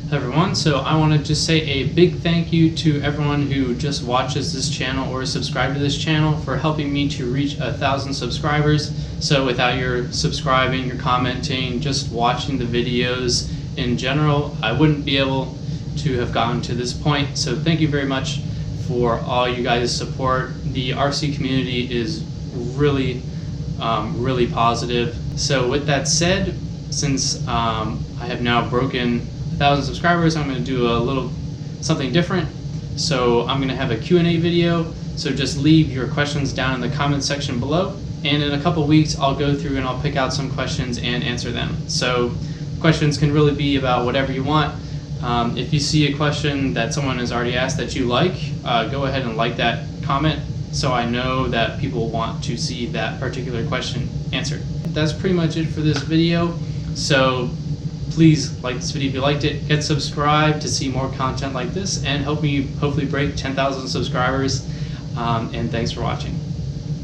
Hello everyone, so I want to just say a big thank you to everyone who just watches this channel or is subscribed to this channel for helping me to reach 1,000 subscribers. So without your subscribing, your commenting, just watching the videos in general, I wouldn't be able to have gotten to this point. So thank you very much for all you guys' support. The RC community is really positive. So with that said, since I have now broken 1,000 subscribers, I'm going to do a little something different. So I'm going to have a Q&A video, so just leave your questions down in the comment section below, and in a couple weeks I'll go through and I'll pick out some questions and answer them. So questions can really be about whatever you want. If you see a question that someone has already asked that you like, go ahead and like that comment so I know that people want to see that particular question answered. That's pretty much it for this video. So please like this video if you liked it, hit subscribe to see more content like this, and help me hopefully break 10,000 subscribers, and thanks for watching.